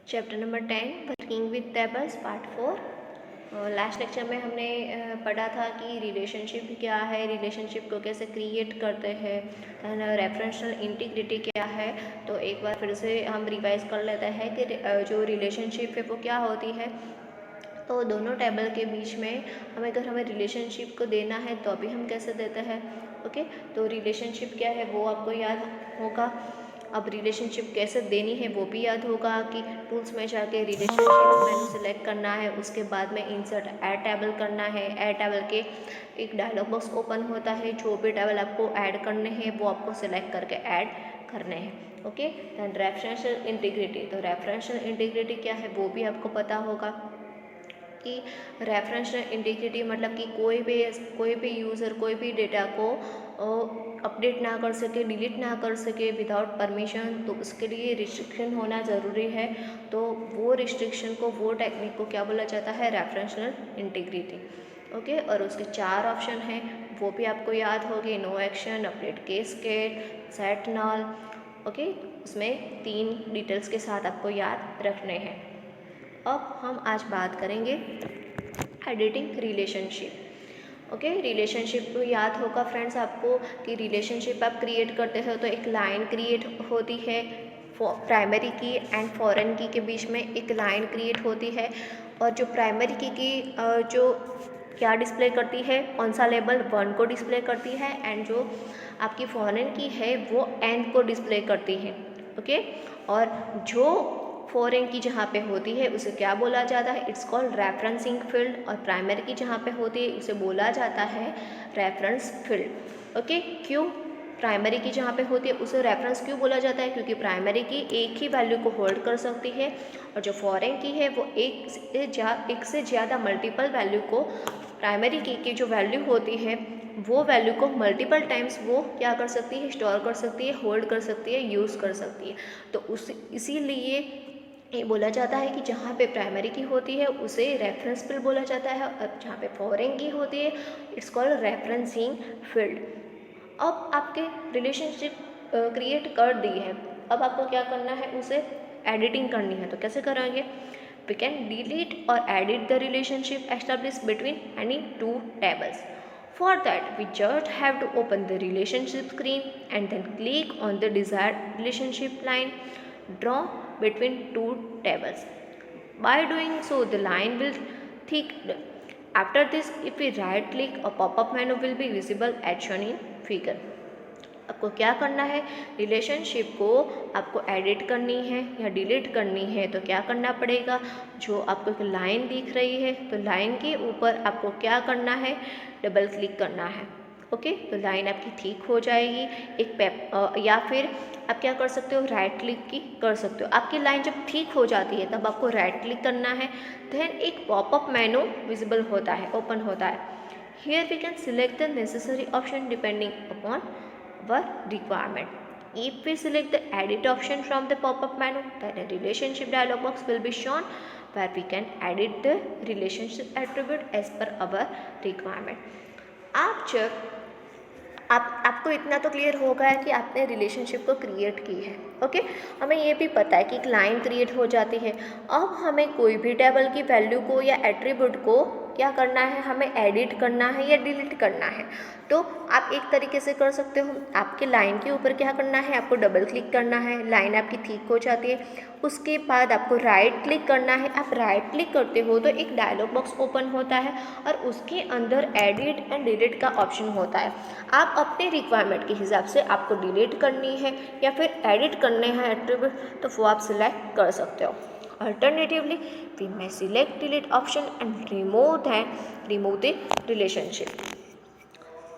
Chapter number 10 working with tables part 4। Last lecture में हमने पढ़ा था कि रिलेशनशिप क्या है, रिलेशनशिप को कैसे क्रिएट करते हैं, रेफरेंशियल इंटीग्रिटी क्या है। तो एक बार फिर से हम रिवाइज कर लेते हैं कि जो रिलेशनशिप है वो क्या होती है। तो दोनों टेबल के बीच में अगर हमें रिलेशनशिप को देना है तो अभी हम कैसे देते हैं। ओके, तो रिलेशनशिप क्या है वो आपको याद होगा। अब रिलेशनशिप कैसे देनी है वो भी याद होगा कि टूल्स में जाके रिलेशनशिप मेनू सिलेक्ट करना है, उसके बाद में इंसर्ट ऐड टेबल करना है। ऐड टेबल के एक डायलॉग बॉक्स ओपन होता है, जो भी टेबल आपको ऐड करने हैं वो आपको सिलेक्ट करके ऐड करने हैं। Okay, then referential integrity. तो रेफरेंशियल इंटीग्रिटी क्या है वो भी आपको पता होगा कि रेफरेंशियल इंटीग्रिटी मतलब कि कोई भी यूज़र कोई भी डेटा को अपडेट ना कर सके, डिलीट ना कर सके विदाउट परमिशन, तो उसके लिए रिस्ट्रिक्शन होना ज़रूरी है। तो वो रिस्ट्रिक्शन को, वो टेक्निक को क्या बोला जाता है, रेफरेंशियल इंटीग्रिटी। ओके, और उसके 4 ऑप्शन हैं वो भी आपको याद होंगे, no action, update cascade, set null. Okay, उसमें 3 डिटेल्स के साथ आपको याद रखने हैं। अब हम आज बात करेंगे एडिटिंग रिलेशनशिप। ओके, रिलेशनशिप तो याद होगा फ्रेंड्स आपको कि रिलेशनशिप आप क्रिएट करते हो तो एक लाइन क्रिएट होती है, प्राइमरी की एंड फॉरेन की के बीच में एक लाइन क्रिएट होती है। और जो प्राइमरी की जो क्या डिस्प्ले करती है, कौन सा लेबल 1 को डिस्प्ले करती है, एंड जो आपकी फॉरेन की है वो एंड को डिस्प्ले करती है। ओके, और जो फॉरेन की जहाँ पे होती है उसे क्या बोला जाता है, इट्स कॉल्ड रेफरेंसिंग फील्ड। और प्राइमरी की जहाँ पे होती है उसे बोला जाता है रेफरेंस फील्ड। ओके, क्यों प्राइमरी की जहाँ पे होती है उसे रेफरेंस क्यों बोला जाता है, क्योंकि प्राइमरी की एक ही वैल्यू को होल्ड कर सकती है, और जो फॉरेन की है वो एक से ज़्यादा मल्टीपल वैल्यू को, प्राइमरी की जो वैल्यू होती है वो वैल्यू को मल्टीपल टाइम्स वो क्या कर सकती है, स्टोर कर सकती है, होल्ड कर सकती है, यूज़ कर सकती है। तो इसीलिए ये बोला जाता है कि जहाँ पे प्राइमरी की होती है उसे रेफरेंस फील्ड बोला जाता है, और जहाँ पे फॉरेन की होती है इट्स कॉल्ड रेफरेंसिंग फील्ड। अब आपके रिलेशनशिप क्रिएट कर दी है, अब आपको क्या करना है, उसे एडिटिंग करनी है। तो कैसे करेंगे, we can delete or edit the relationship established between any 2 tables. For that, we just have to open the relationship screen and then click on the desired relationship line drawn between 2 tables. By doing so, the line will thicken. After this, if we right click, a pop-up menu will be visible as shown in figure. आपको क्या करना है, relationship को आपको edit करनी है या delete करनी है तो क्या करना पड़ेगा, जो आपको एक लाइन दिख रही है तो लाइन के ऊपर आपको क्या करना है, डबल क्लिक करना है। ओके, तो लाइन आपकी ठीक हो जाएगी। या फिर आप क्या कर सकते हो, राइट क्लिक की कर सकते हो। आपकी लाइन जब ठीक हो जाती है तब आपको राइट क्लिक करना है, देन एक पॉपअप मेनू विजिबल होता है, ओपन होता है। Here we can select the necessary option depending upon our requirement. If we select the edit option from the pop-up menu, then a relationship dialog box will be shown where we can edit the relationship attribute as per our requirement. आपको इतना तो clear होगा है कि आपने relationship को create की है। ओके, हमें ये भी पता है कि एक लाइन क्रिएट हो जाती है। अब हमें कोई भी टेबल की वैल्यू को या एट्रीब्यूट को क्या करना है, हमें एडिट करना है या डिलीट करना है। तो आप एक तरीके से कर सकते हो, आपके लाइन के ऊपर क्या करना है, आपको डबल क्लिक करना है, लाइन आपकी ठीक हो जाती है, उसके बाद आपको राइट क्लिक करना है। आप राइट क्लिक करते हो तो एक डायलॉग बॉक्स ओपन होता है और उसके अंदर एडिट एंड डिलीट का ऑप्शन होता है। आप अपने रिक्वायरमेंट के हिसाब से आपको डिलीट करनी है या फिर एडिट करने हैं एट्रीब्यूट तो वो आप सिलेक्ट कर सकते हो। Alternatively, we may select delete option and remove the relationship.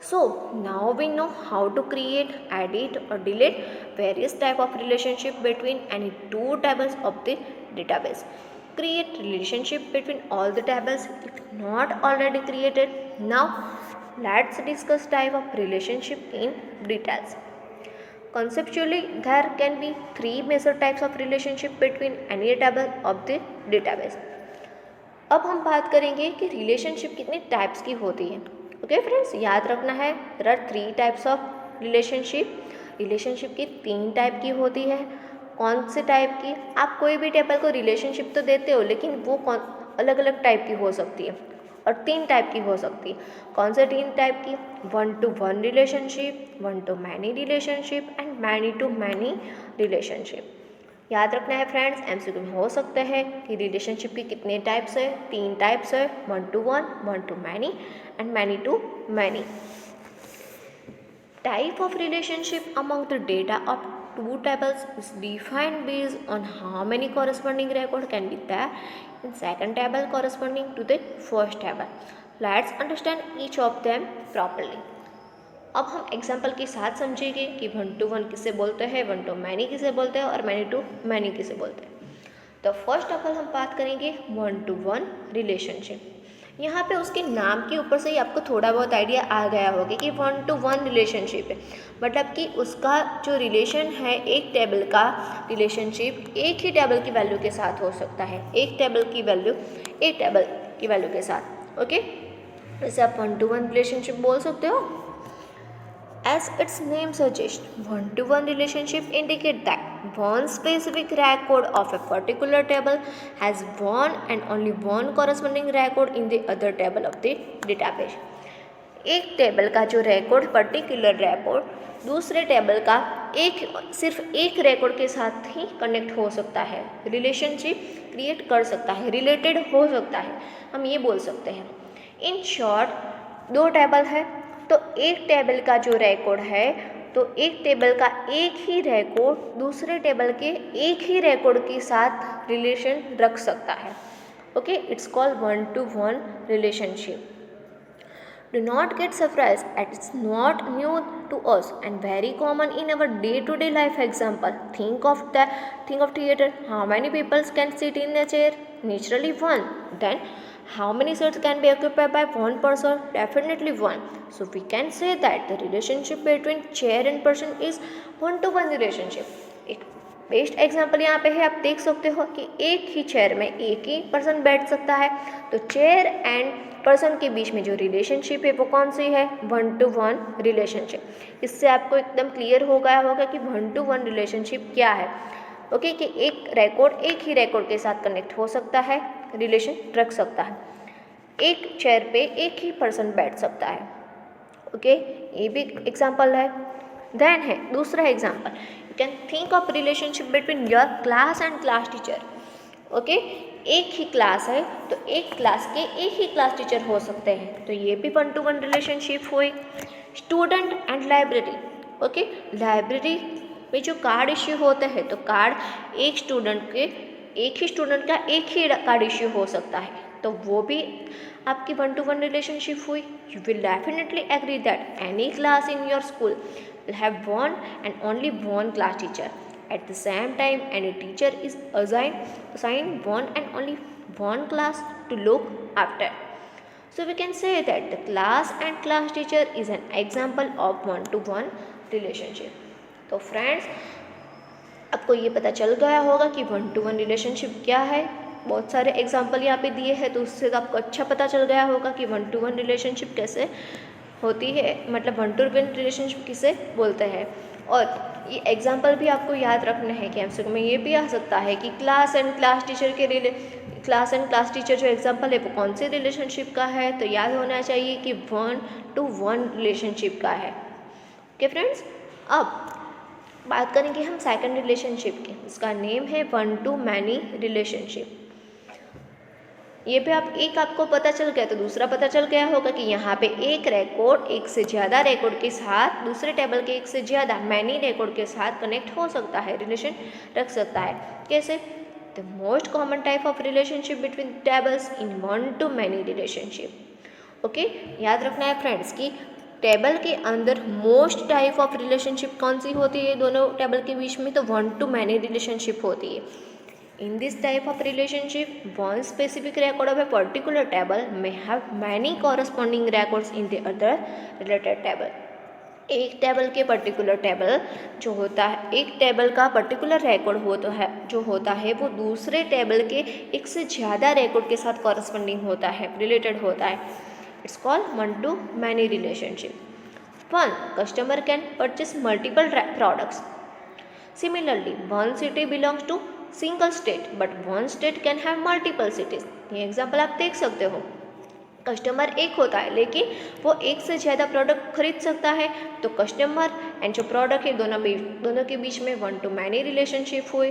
So now we know how to create, edit or delete various type of relationship between any 2 tables of the database. Create relationship between all the tables if not already created. Now let's discuss type of relationship in details. Conceptually, there can be 3 major types of relationship between any table of the database. अब हम बात करेंगे कि relationship कितने types की होती है। Okay friends, याद रखना है there are 3 types of relationship. Relationship की 3 टाइप की होती है। कौन से टाइप की, आप कोई भी टेबल को रिलेशनशिप तो देते हो लेकिन वो अलग अलग टाइप की हो सकती है और 3 टाइप की हो सकती है। कौन से 3 टाइप की? 1-to-1 relationship, 1-to-many relationship and many to many relationship. याद रखना है फ्रेंड्स, एमसीक्यू में हो सकते हैं कि रिलेशनशिप की कितने टाइप्स है? 3 टाइप्स है, 1-to-1, 1-to-many and many to many. Type of relationship among the data of 2 tables is defined based on how many corresponding record can be there in second table corresponding to the first table. Let's understand each of them properly. अब हम example के साथ समझेंगे कि 1-to-1 किसे बोलते हैं, 1-to-many किसे बोलते हैं और मैनी-टू-मैनी किसे बोलते हैं। तो फर्स्ट ऑफ ऑल हम बात करेंगे 1-to-1 रिलेशनशिप। यहाँ पे उसके नाम के ऊपर से ही आपको थोड़ा बहुत आइडिया आ गया होगा कि 1-to-1 रिलेशनशिप है, मतलब कि उसका जो रिलेशन है, एक टेबल का रिलेशनशिप एक ही टेबल की वैल्यू के साथ हो सकता है, एक टेबल की वैल्यू के साथ। ओके, वैसे आप 1-to-1 रिलेशनशिप बोल सकते हो। As its name suggests, 1-to-1 relationship indicate that one specific record of a particular table has one and only one corresponding record in the other table of the database. एक table का जो record, particular record दूसरे table का सिर्फ एक record के साथ ही connect हो सकता है, रिलेशनशिप क्रिएट कर सकता है, रिलेटेड हो सकता है, हम ये बोल सकते हैं। इन शॉर्ट 2 टेबल है तो एक टेबल का जो रिकॉर्ड है, तो एक टेबल का एक ही रिकॉर्ड दूसरे टेबल के एक ही रिकॉर्ड के साथ रिलेशन रख सकता है। Okay, it's called 1-to-1 relationship. Do not get surprised, it's not new to us and very common in our day-to-day life example. Think of theater. How many people can sit in a chair? Naturally one. Then how many seats can be occupied by one person? Definitely one. So we can say that the relationship between chair and person is 1-to-1 relationship. एक best example यहाँ पे है, आप देख सकते हो कि एक ही चेयर में एक ही पर्सन बैठ सकता है, तो चेयर एंड पर्सन के बीच में जो रिलेशनशिप है वो कौन सी है? 1-to-1 relationship. इससे आपको एकदम क्लियर हो गया होगा कि 1-to-1 रिलेशनशिप क्या है। ओके, कि एक ही रिकॉर्ड के साथ कनेक्ट हो सकता है, रिलेशन रख सकता है, एक चेयर पे एक ही पर्सन बैठ सकता है। ओके, ये भी एग्जाम्पल है। देन है दूसरा example, you can think of relationship between your class and class teacher. Okay, एक ही क्लास है तो एक क्लास के एक ही क्लास टीचर हो सकते हैं, तो ये भी 1-to-1 रिलेशनशिप हुई। Student and library. Okay, library में जो कार्ड इश्यू होते हैं, तो कार्ड एक ही स्टूडेंट का एक ही कार्ड इश्यू हो सकता है, तो वो भी आपकी 1-to-1 रिलेशनशिप हुई। You will definitely agree that any class in your school will have one and only one class teacher. At the same time, any teacher is assigned one and only one class to look after. So we can say that the class and class teacher is an example of 1-to-1 relationship. तो friends, आपको ये पता चल गया होगा कि 1-to-1 relationship क्या है। बहुत सारे एग्जाम्पल यहाँ पे दिए हैं, तो उससे आपको अच्छा पता चल गया होगा कि 1-to-1 रिलेशनशिप कैसे होती है, मतलब 1-to-1 रिलेशनशिप किसे बोलते हैं। और ये एग्जाम्पल भी आपको याद रखना है कि एमसीक्यू में ये भी आ सकता है कि क्लास एंड क्लास टीचर जो एग्जाम्पल है वो कौन से रिलेशनशिप का है, तो याद होना चाहिए कि 1-to-1 रिलेशनशिप का है। ओके फ्रेंड्स, अब बात करेंगे हम सेकंड रिलेशनशिप की, उसका नेम है 1-to-many रिलेशनशिप। ये भी आपको पता चल गया, तो दूसरा पता चल गया होगा कि यहाँ पे एक से ज़्यादा रिकॉर्ड के साथ दूसरे टेबल के एक से ज़्यादा मैनी रिकॉर्ड के साथ कनेक्ट हो सकता है, रिलेशन रख सकता है। कैसे? The most common type of relationship between tables in 1-to-many relationship. Okay, याद रखना है फ्रेंड्स कि टेबल के अंदर मोस्ट टाइप ऑफ रिलेशनशिप कौन सी होती है दोनों टेबल के बीच में? तो 1-to-many रिलेशनशिप होती है। In this type of relationship, one specific record of a particular table may have many corresponding records in the other related table. एक टेबल के पर्टिकुलर टेबल जो होता है, एक टेबल का पर्टिकुलर रिकॉर्ड होता है वो दूसरे टेबल के एक से ज़्यादा रिकॉर्ड के साथ कॉरस्पॉन्डिंग होता है, रिलेटेड होता है। It's called 1-to-many relationship. 1. Customer can purchase multiple products. Similarly, one city belongs to single state, but one state can have multiple cities. ये एग्जाम्पल आप देख सकते हो। कस्टमर एक होता है लेकिन वो एक से ज़्यादा प्रोडक्ट खरीद सकता है, तो कस्टमर एंड जो प्रोडक्ट है दोनों के बीच में वन टू मैनी रिलेशनशिप हुए।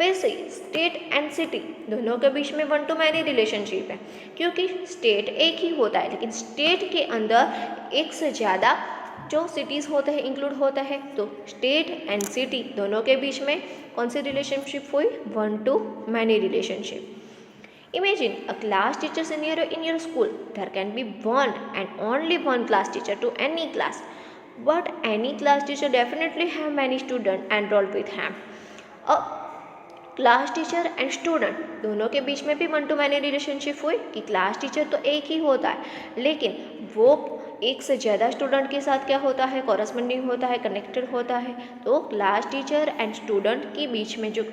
वैसे ही स्टेट एंड सिटी दोनों के बीच में वन टू मैनी रिलेशनशिप है, क्योंकि स्टेट एक ही होता है लेकिन स्टेट के अंदर एक से ज़्यादा जो सिटीज़ होते हैं इंक्लूड होता है, तो स्टेट एंड सिटी दोनों के बीच में कौन सी रिलेशनशिप हुई, one to many relationship. Imagine a class teacher scenario in your school. There can be one and only one class teacher to any class, but any class teacher definitely have many students enrolled with him. A class teacher and student दोनों के बीच में भी one to many relationship हुई कि class teacher तो एक ही होता है लेकिन वो एक से ज़्यादा स्टूडेंट के साथ क्या होता है, कॉरस्पॉन्डिंग होता है, कनेक्टेड होता है। तो क्लास टीचर एंड स्टूडेंट के बीच में जो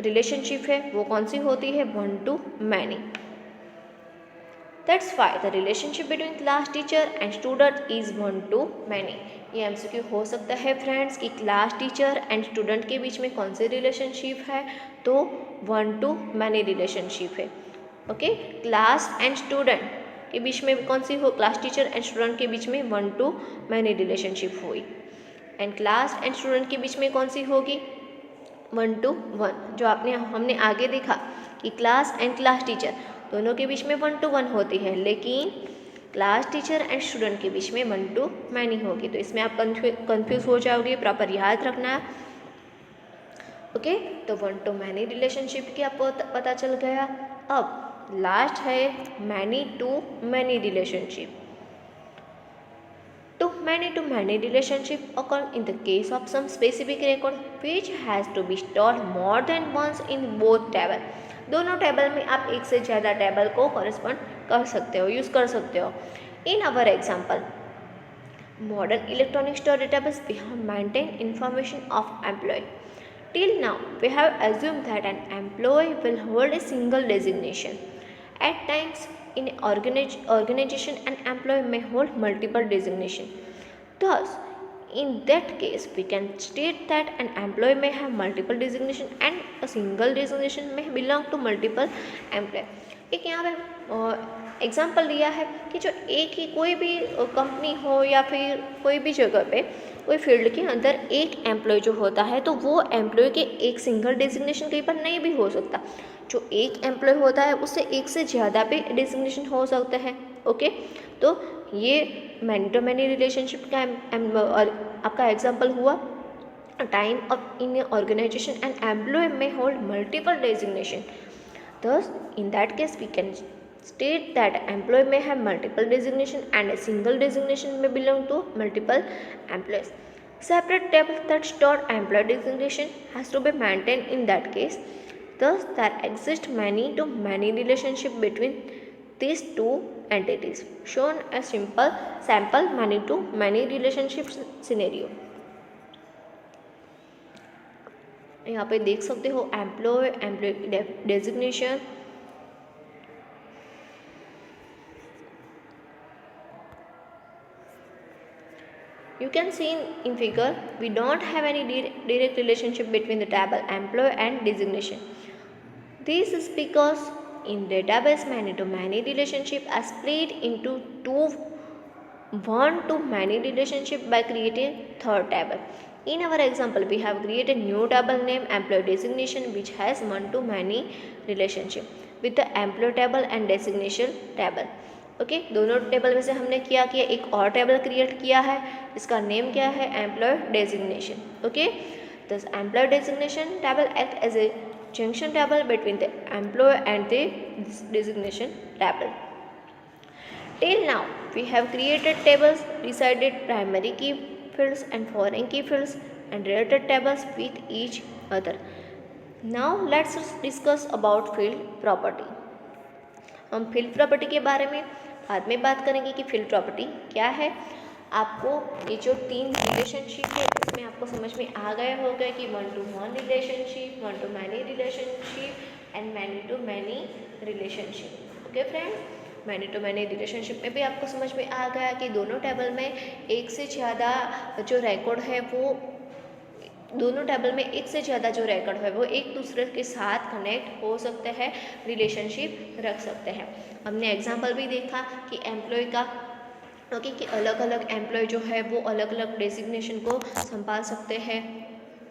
रिलेशनशिप है वो कौन सी होती है, one to many. That's why the relationship between class teacher and student is one to many. ये एमसीक्यू हो सकता है फ्रेंड्स कि क्लास टीचर एंड स्टूडेंट के बीच में कौन सी रिलेशनशिप है, तो वन टू मैनी रिलेशनशिप है। ओके, क्लास एंड स्टूडेंट के बीच में कौन सी हो, क्लास टीचर एंड स्टूडेंट के बीच में वन टू मैनी रिलेशनशिप हुई। एंड क्लास एंड स्टूडेंट के बीच में कौन सी होगी, वन टू वन। जो हमने आगे देखा कि क्लास एंड क्लास टीचर दोनों के बीच में वन टू वन होती है लेकिन क्लास टीचर एंड स्टूडेंट के बीच में वन टू मैनी होगी। तो इसमें आप कंफ्यूज हो जाओगे, प्रॉपर याद रखना। ओके, तो वन टू मैनी रिलेशनशिप की आपको पता चल गया। अब लास्ट है many to many relationship. To many relationship occur in the case of some specific record which has to be stored more than once in both table. दोनों table में आप एक से ज़्यादा टेबल को कॉरेस्पॉन्ड कर सकते हो, यूज़ कर सकते हो। In our example modern electronic storage database, we have maintained information of employee. Till now we have assumed that an employee will hold a single designation. At times in organization an employee may hold multiple designation. Thus in that case we can state that an employee may have multiple designation and a single designation may belong to multiple employee. एक यहाँ पे example दिया है कि जो एक ही कोई भी कंपनी हो या फिर कोई भी जगह पे कोई फील्ड के अंदर एक एम्प्लॉय जो होता है तो वो एम्प्लॉय के एक सिंगल डेजिग्नेशन कहीं पर नहीं भी हो सकता। जो एक एम्प्लॉय होता है उससे एक से ज़्यादा भी डेजिग्नेशन हो सकता है। ओके, तो ये मैनी टू मैनी रिलेशनशिप का आपका एग्जाम्पल हुआ। Time of in organisation and employ में hold multiple designation. Thus, in that case, we can state that employee may have multiple designation and a single designation may belong to multiple employees. Separate table that store employee designation has to be maintained in that case. Thus, there exist many to many relationship between these two entities. Shown a simple sample many to many relationship scenario. यहाँ पे देख सकते हो employee designation, you can see in figure we don't have any direct relationship between the table employee and designation. This is because in database many to many relationship are split into two one to many relationship by creating third table. In our example, we have created new table name employee designation which has one to many relationship with the employee table and designation table. Okay, दोनों table में से हमने क्या किया, एक और table create किया है, इसका नेम क्या है, employee designation. Okay, this employee designation table act as a junction table between the employee and the designation table. Till now, we have created tables, decided primary key fields and foreign key fields and related tables with each other. Now let's discuss about field property. हम field property के बारे में बाद में बात करेंगे कि field property क्या है। आपको ये जो तीन रिलेशनशिप है इसमें आपको समझ में आ गया होगा कि one to one relationship, one to many relationship and many to many relationship. Okay friends, many to many relationship में भी आपको समझ में आ गया कि दोनों टेबल में एक से ज़्यादा जो रिकॉर्ड है वो दोनों टेबल में एक से ज़्यादा जो रिकॉर्ड है वो एक दूसरे के साथ कनेक्ट हो सकते हैं, रिलेशनशिप रख सकते हैं। हमने एग्जाम्पल भी देखा कि एम्प्लॉय का ओके कि अलग अलग एम्प्लॉय जो है वो अलग अलग डेजिग्नेशन को संभाल सकते हैं।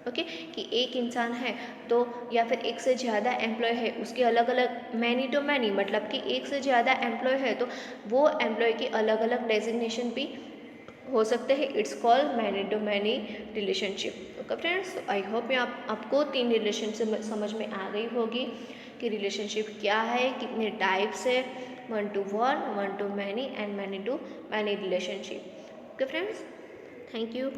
ओके कि एक इंसान है तो या फिर एक से ज़्यादा एम्प्लॉय है, उसके अलग अलग मैनी टू मैनी मतलब कि एक से ज़्यादा एम्प्लॉय है तो वो एम्प्लॉय की अलग अलग डेजिग्नेशन भी हो सकते हैं। It's called many to many relationship. Okay friends, I hope ये आपको 3 रिलेशनशिप समझ में आ गई होगी कि रिलेशनशिप क्या है, कितने टाइप्स है, 1 to 1, 1 to many and many to many relationship. Okay friends, thank you.